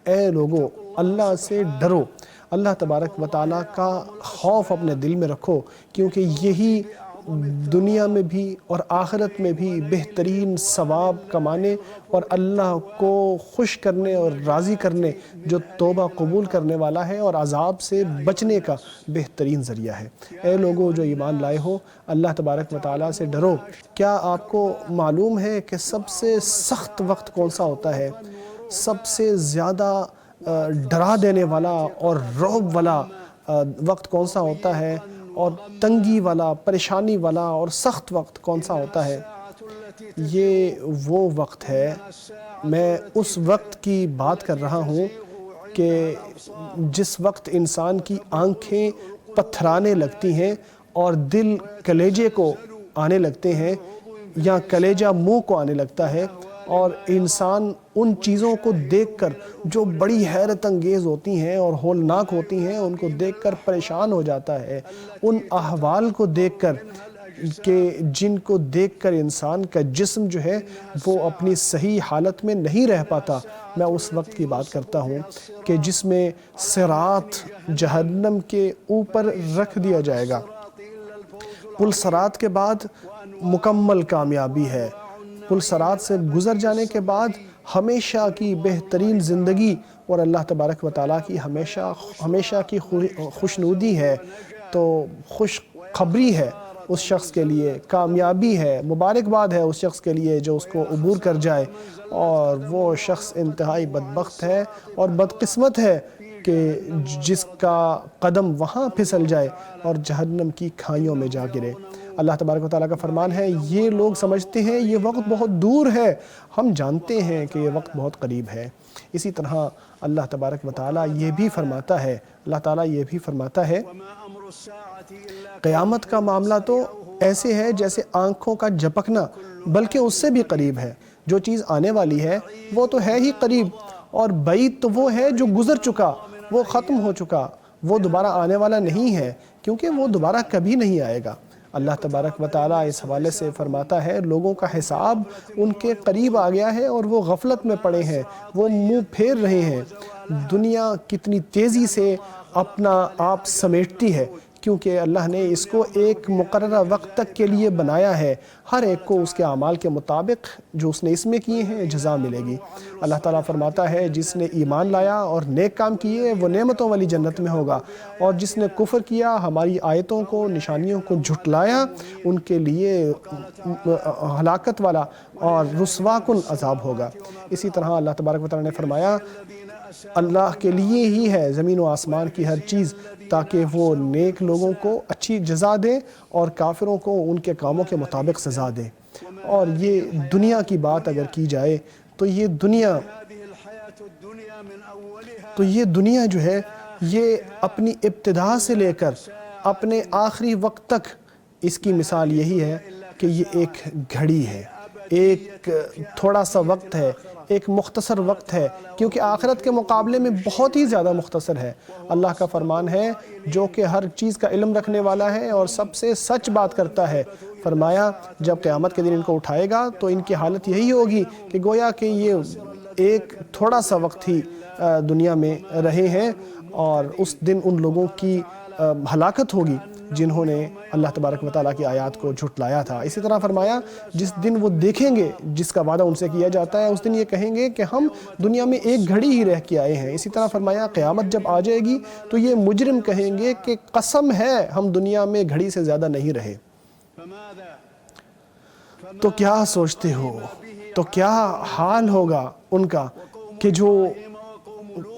اے لوگو اللہ سے ڈرو، اللہ تبارک و تعالیٰ کا خوف اپنے دل میں رکھو، کیونکہ یہی دنیا میں بھی اور آخرت میں بھی بہترین ثواب کمانے اور اللہ کو خوش کرنے اور راضی کرنے، جو توبہ قبول کرنے والا ہے، اور عذاب سے بچنے کا بہترین ذریعہ ہے۔ اے لوگو جو ایمان لائے ہو، اللہ تبارک و تعالیٰ سے ڈرو۔ کیا آپ کو معلوم ہے کہ سب سے سخت وقت کون سا ہوتا ہے؟ سب سے زیادہ ڈرا دینے والا اور رعب والا وقت کون سا ہوتا ہے، اور تنگی والا، پریشانی والا اور سخت وقت کون سا ہوتا ہے؟ یہ وہ وقت ہے، میں اس وقت کی بات کر رہا ہوں کہ جس وقت انسان کی آنکھیں پتھرانے لگتی ہیں اور دل کلیجے کو آنے لگتے ہیں، یا کلیجہ منہ کو آنے لگتا ہے، اور انسان ان چیزوں کو دیکھ کر جو بڑی حیرت انگیز ہوتی ہیں اور ہولناک ہوتی ہیں ان کو دیکھ کر پریشان ہو جاتا ہے، ان احوال کو دیکھ کر کہ جن کو دیکھ کر انسان کا جسم جو ہے وہ اپنی صحیح حالت میں نہیں رہ پاتا۔ میں اس وقت کی بات کرتا ہوں کہ جس میں صراط جہنم کے اوپر رکھ دیا جائے گا۔ پل صراط کے بعد مکمل کامیابی ہے، پل صراط سے گزر جانے کے بعد ہمیشہ کی بہترین زندگی اور اللہ تبارک و تعالیٰ کی ہمیشہ کی خوشنودی ہے، تو خوش خبری ہے اس شخص کے لیے، کامیابی ہے، مبارکباد ہے اس شخص کے لیے جو اس کو عبور کر جائے، اور وہ شخص انتہائی بدبخت ہے اور بدقسمت ہے کہ جس کا قدم وہاں پھسل جائے اور جہنم کی کھائیوں میں جا گرے۔ اللہ تبارک و تعالیٰ کا فرمان ہے، یہ لوگ سمجھتے ہیں یہ وقت بہت دور ہے، ہم جانتے ہیں کہ یہ وقت بہت قریب ہے۔ اسی طرح اللہ تبارک و تعالیٰ یہ بھی فرماتا ہے، قیامت کا معاملہ تو ایسے ہے جیسے آنکھوں کا جھپکنا، بلکہ اس سے بھی قریب ہے۔ جو چیز آنے والی ہے وہ تو ہے ہی قریب، اور بعید تو وہ ہے جو گزر چکا، وہ ختم ہو چکا، وہ دوبارہ آنے والا نہیں ہے، کیونکہ وہ دوبارہ کبھی نہیں آئے گا۔ اللہ تبارک و تعالیٰ اس حوالے سے فرماتا ہے، لوگوں کا حساب ان کے قریب آ گیا ہے اور وہ غفلت میں پڑے ہیں، وہ منہ پھیر رہے ہیں۔ دنیا کتنی تیزی سے اپنا آپ سمیٹتی ہے، کیونکہ اللہ نے اس کو ایک مقررہ وقت تک کے لیے بنایا ہے، ہر ایک کو اس کے اعمال کے مطابق جو اس نے اس میں کیے ہیں جزا ملے گی۔ اللہ تعالیٰ فرماتا ہے، جس نے ایمان لایا اور نیک کام کیے وہ نعمتوں والی جنت میں ہوگا، اور جس نے کفر کیا، ہماری آیتوں کو، نشانیوں کو جھٹلایا، ان کے لیے ہلاکت والا اور رسوا کن عذاب ہوگا۔ اسی طرح اللہ تبارک و تعالیٰ نے فرمایا، اللہ کے لیے ہی ہے زمین و آسمان کی ہر چیز، تاکہ وہ نیک لوگوں کو اچھی جزا دے اور کافروں کو ان کے کاموں کے مطابق سزا دے۔ اور یہ دنیا کی بات اگر کی جائے تو یہ دنیا جو ہے یہ اپنی ابتدا سے لے کر اپنے آخری وقت تک اس کی مثال یہی ہے کہ یہ ایک گھڑی ہے، ایک تھوڑا سا وقت ہے، ایک مختصر وقت ہے، کیونکہ آخرت کے مقابلے میں بہت ہی زیادہ مختصر ہے۔ اللہ کا فرمان ہے جو کہ ہر چیز کا علم رکھنے والا ہے اور سب سے سچ بات کرتا ہے، فرمایا جب قیامت کے دن ان کو اٹھائے گا تو ان کی حالت یہی ہوگی کہ گویا کہ یہ ایک تھوڑا سا وقت ہی دنیا میں رہے ہیں، اور اس دن ان لوگوں کی ہلاکت ہوگی جنہوں نے اللہ تبارک و تعالیٰ کی آیات کو جھٹلایا تھا۔ اسی طرح فرمایا، جس دن وہ دیکھیں گے جس کا وعدہ ان سے کیا جاتا ہے، اس دن یہ کہیں گے کہ ہم دنیا میں ایک گھڑی ہی رہ کے آئے ہیں۔ اسی طرح فرمایا، قیامت جب آ جائے گی تو یہ مجرم کہیں گے کہ قسم ہے ہم دنیا میں گھڑی سے زیادہ نہیں رہے۔ تو کیا سوچتے ہو، تو کیا حال ہوگا ان کا کہ جو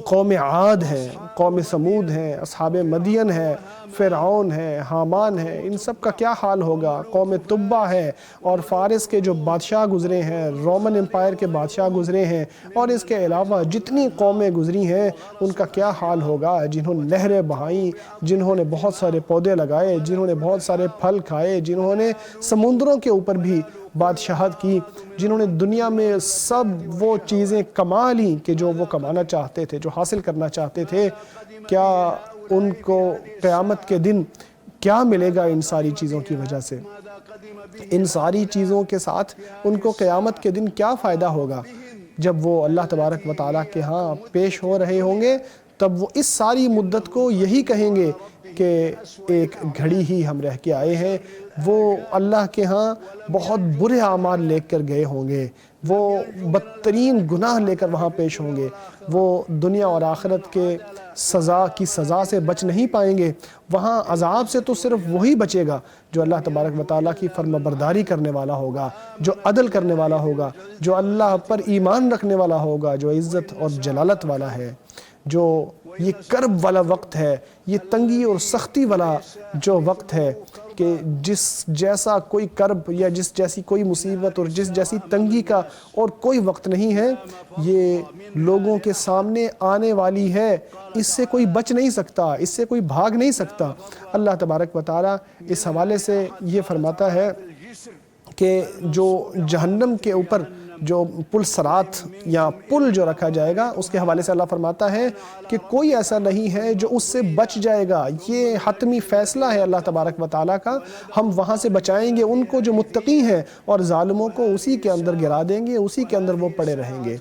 قوم عاد ہے، قوم سمود ہے، اصحاب مدین ہے، فرعون ہے، حامان ہے، ان سب کا کیا حال ہوگا؟ قوم تبع ہے، اور فارس کے جو بادشاہ گزرے ہیں، رومن امپائر کے بادشاہ گزرے ہیں، اور اس کے علاوہ جتنی قومیں گزری ہیں ان کا کیا حال ہوگا؟ جنہوں نے نہریں بہائیں، جنہوں نے بہت سارے پودے لگائے، جنہوں نے بہت سارے پھل کھائے، جنہوں نے سمندروں کے اوپر بھی بادشاہت کی، جنہوں نے دنیا میں سب وہ چیزیں کما لیں کہ جو وہ کمانا چاہتے تھے، جو حاصل کرنا چاہتے تھے۔ کیا ان کو قیامت کے دن کیا ملے گا ان ساری چیزوں کی وجہ سے؟ ان ساری چیزوں کے ساتھ ان کو قیامت کے دن کیا فائدہ ہوگا؟ جب وہ اللہ تبارک و تعالیٰ کے ہاں پیش ہو رہے ہوں گے تب وہ اس ساری مدت کو یہی کہیں گے کہ ایک گھڑی ہی ہم رہ کے آئے ہیں۔ وہ اللہ کے ہاں بہت برے اعمال لے کر گئے ہوں گے، وہ بدترین گناہ لے کر وہاں پیش ہوں گے، وہ دنیا اور آخرت کے سزا سے بچ نہیں پائیں گے۔ وہاں عذاب سے تو صرف وہی بچے گا جو اللہ تبارک و تعالیٰ کی فرما برداری کرنے والا ہوگا، جو عدل کرنے والا ہوگا، جو اللہ پر ایمان رکھنے والا ہوگا، جو عزت اور جلالت والا ہے۔ جو یہ کرب والا وقت ہے، یہ تنگی اور سختی والا جو وقت ہے کہ جس جیسا کوئی کرب یا جس جیسی کوئی مصیبت اور جس جیسی تنگی کا اور کوئی وقت نہیں ہے، یہ لوگوں کے سامنے آنے والی ہے۔ اس سے کوئی بچ نہیں سکتا، اس سے کوئی بھاگ نہیں سکتا۔ اللہ تبارک و تعالیٰ اس حوالے سے یہ فرماتا ہے کہ جو جہنم کے اوپر جو پل صراط یا پل جو رکھا جائے گا، اس کے حوالے سے اللہ فرماتا ہے کہ کوئی ایسا نہیں ہے جو اس سے بچ جائے گا۔ یہ حتمی فیصلہ ہے اللہ تبارک و تعالیٰ کا۔ ہم وہاں سے بچائیں گے ان کو جو متقی ہیں، اور ظالموں کو اسی کے اندر گرا دیں گے، اسی کے اندر وہ پڑے رہیں گے۔